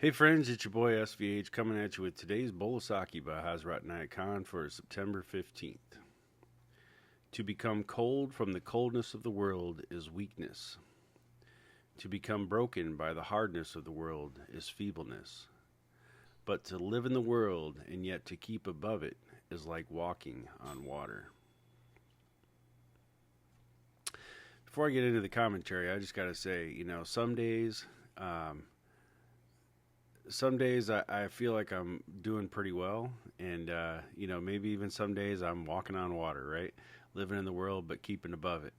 Hey friends, it's your boy SVH coming at you with today's bowl of Saki by Hazrat Inayat for September 15th. To become cold from the coldness of the world is weakness. To become broken by the hardness of the world is feebleness. But to live in the world and yet to keep above it is like walking on water. Before I get into the commentary, I just got to say, um, some days I feel like I'm doing pretty well, and maybe even some days I'm walking on water, right? Living in the world, but keeping above it.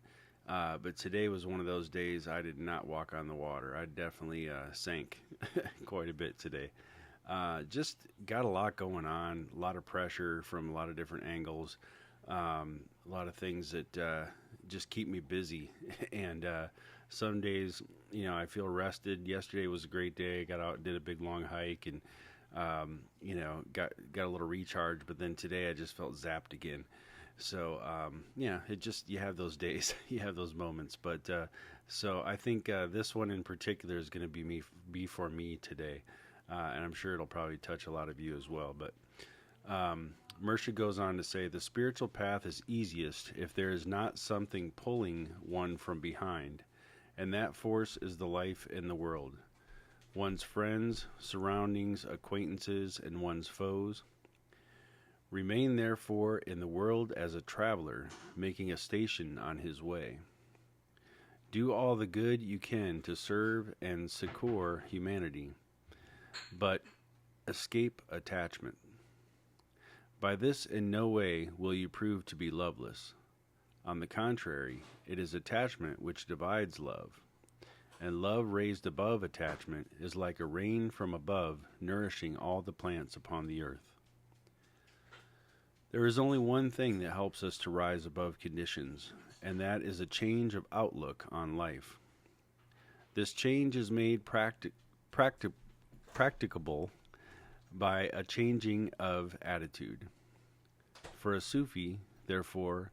But today was one of those days I did not walk on the water. I definitely sank quite a bit today. Just got a lot going on, a lot of pressure from a lot of different angles, a lot of things that just keep me busy. And some days, I feel rested. Yesterday was a great day. Got out, did a big long hike, and got a little recharge. But then today, I just felt zapped again. So it just you have those days, you have those moments. But so I think this one in particular is going to be for me today, and I'm sure it'll probably touch a lot of you as well. But Mersha goes on to say the spiritual path is easiest if there is not something pulling one from behind, and that force is the life in the world, one's friends, surroundings, acquaintances, and one's foes. Remain therefore in the world as a traveler, making a station on his way. Do all the good you can to serve and succor humanity, but escape attachment. By this in no way will you prove to be loveless. On the contrary, it is attachment which divides love, and love raised above attachment is like a rain from above nourishing all the plants upon the earth. There is only one thing that helps us to rise above conditions, and that is a change of outlook on life. This change is made practicable by a changing of attitude. For a Sufi, therefore,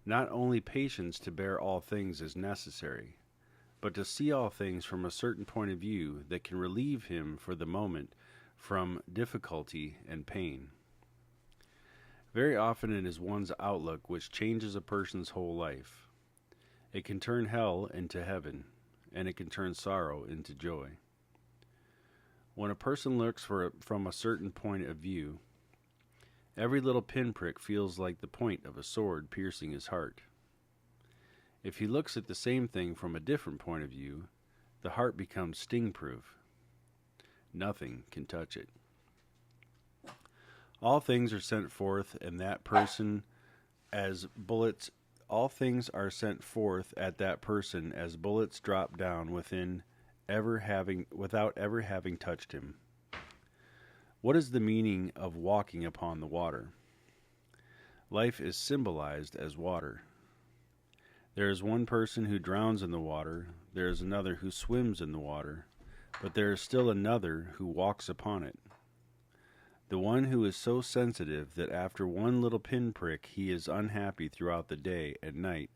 not only patience to bear all things is necessary, but to see all things from a certain point of view that can relieve him for the moment from difficulty and pain. Very often it is one's outlook which changes a person's whole life. It can turn hell into heaven, and it can turn sorrow into joy. When a person looks from a certain point of view, every little pinprick feels like the point of a sword piercing his heart. If he looks at the same thing from a different point of view, the heart becomes sting-proof. Nothing can touch it. All things are sent forth in that person as bullets. All things are sent forth at that person as bullets drop down without ever having touched him. What is the meaning of walking upon the water? Life is symbolized as water. There is one person who drowns in the water, there is another who swims in the water, but there is still another who walks upon it. The one who is so sensitive that after one little pinprick he is unhappy throughout the day and night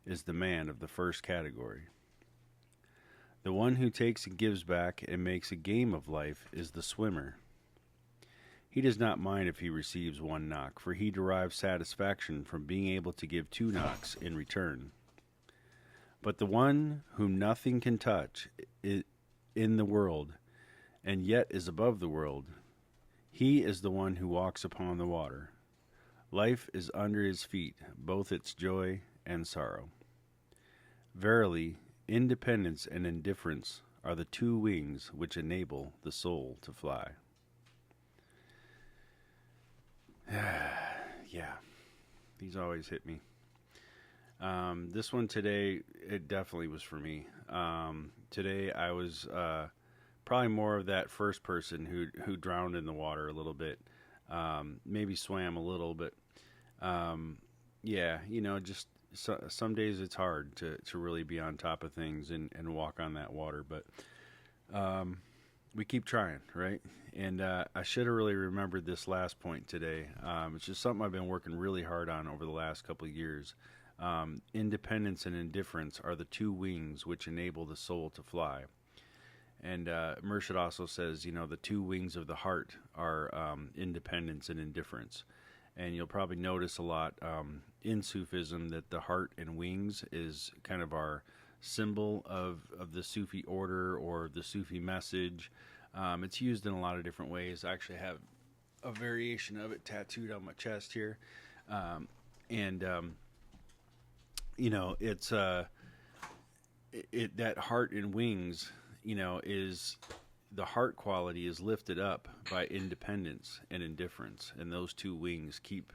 is the man of the first category. The one who takes and gives back and makes a game of life is the swimmer. He does not mind if he receives one knock, for he derives satisfaction from being able to give 2 knocks in return. But the one whom nothing can touch in the world, and yet is above the world, he is the one who walks upon the water. Life is under his feet, both its joy and sorrow. Verily, independence and indifference are the 2 wings which enable the soul to fly. Yeah, these always hit me. This one today, it definitely was for me. Today I was probably more of that first person who drowned in the water a little bit, maybe swam a little, but just some days it's hard to really be on top of things and walk on that water, but we keep trying, right? And I should have really remembered this last point today. It's just something I've been working really hard on over the last couple of years. Independence and indifference are the 2 wings which enable the soul to fly. And Murshid also says, the two wings of the heart are independence and indifference. And you'll probably notice a lot in Sufism that the heart and wings is kind of our symbol of the Sufi order or the Sufi message. It's used in a lot of different ways. I actually have a variation of it tattooed on my chest here. And it's that heart and wings, is the heart quality is lifted up by independence and indifference, and those two wings keep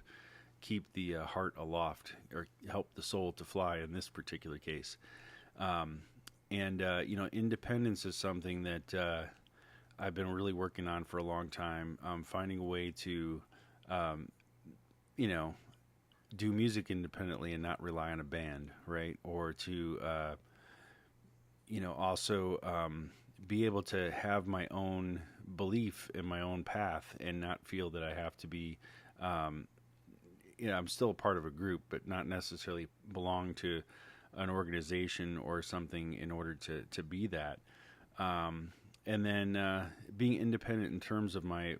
the heart aloft, or help the soul to fly in this particular case. Independence is something that I've been really working on for a long time. Finding a way to, do music independently and not rely on a band, right? Or to, also be able to have my own belief in my own path and not feel that I have to be, I'm still a part of a group, but not necessarily belong to an organization or something in order to be that. And then being independent in terms of my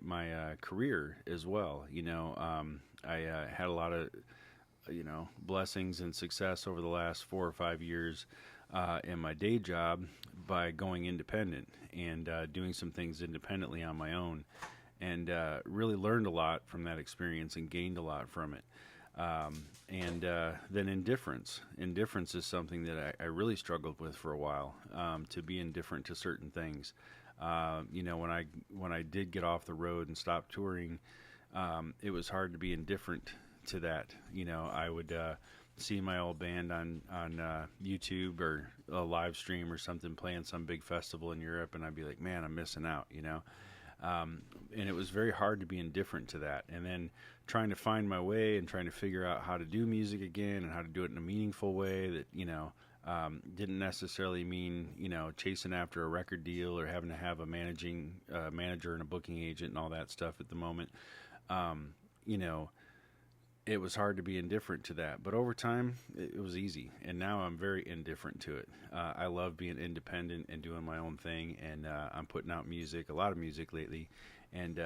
career as well. I had a lot of blessings and success over the last 4 or 5 years in my day job by going independent and doing some things independently on my own, and really learned a lot from that experience and gained a lot from it. Then indifference. Indifference is something that I really struggled with for a while, to be indifferent to certain things. When I did get off the road and stop touring, it was hard to be indifferent to that. I would see my old band on YouTube or a live stream or something playing some big festival in Europe, and I'd be like, man, I'm missing out, and it was very hard to be indifferent to that. And then trying to find my way and trying to figure out how to do music again and how to do it in a meaningful way that, didn't necessarily mean, chasing after a record deal or having to have a manager and a booking agent and all that stuff at the moment. It was hard to be indifferent to that, but over time it was easy, and now I'm very indifferent to it. I love being independent and doing my own thing, and I'm putting out music, a lot of music lately, and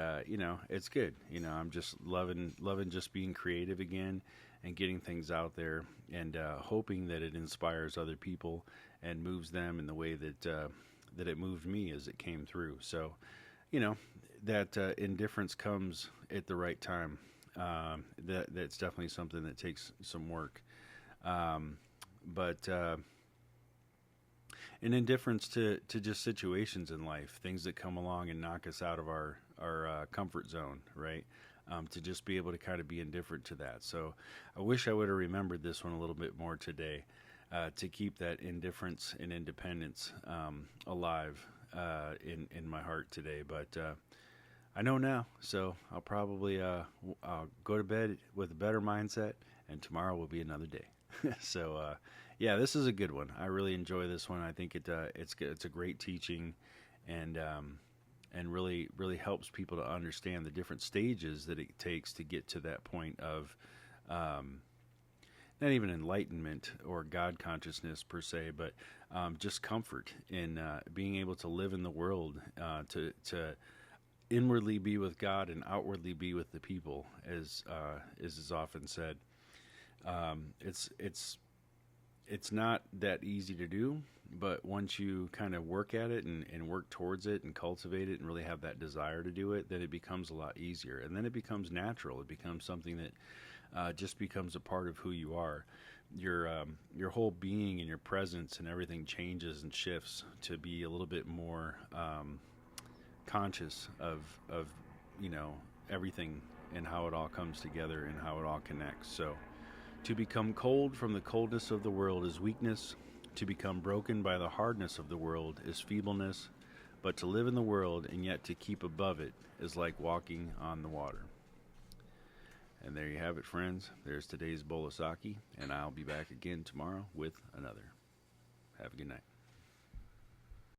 it's good. I'm just loving just being creative again and getting things out there, and hoping that it inspires other people and moves them in the way that it moved me as it came through. So, that indifference comes at the right time. That's definitely something that takes some work. But an indifference to just situations in life, things that come along and knock us out of our comfort zone, right? To just be able to kind of be indifferent to that. So I wish I would have remembered this one a little bit more today, to keep that indifference and independence alive in my heart today. But I know now, so I'll probably I'll go to bed with a better mindset, and tomorrow will be another day. So, this is a good one. I really enjoy this one. I think it's a great teaching, and really helps people to understand the different stages that it takes to get to that point of not even enlightenment or God consciousness per se, but just comfort in being able to live in the world, to inwardly be with God and outwardly be with the people, as is often said. It's not that easy to do, but once you kind of work at it and work towards it and cultivate it and really have that desire to do it, then it becomes a lot easier, and then it becomes natural. It becomes something that just becomes a part of who you are. Your whole being and your presence and everything changes and shifts to be a little bit more conscious of everything and how it all comes together and how it all connects. So, to become cold from the coldness of the world is weakness. To become broken by the hardness of the world is feebleness. But to live in the world and yet to keep above it is like walking on the water. And there you have it, friends. There's today's bowl of Saki, and I'll be back again tomorrow with another. Have a good night.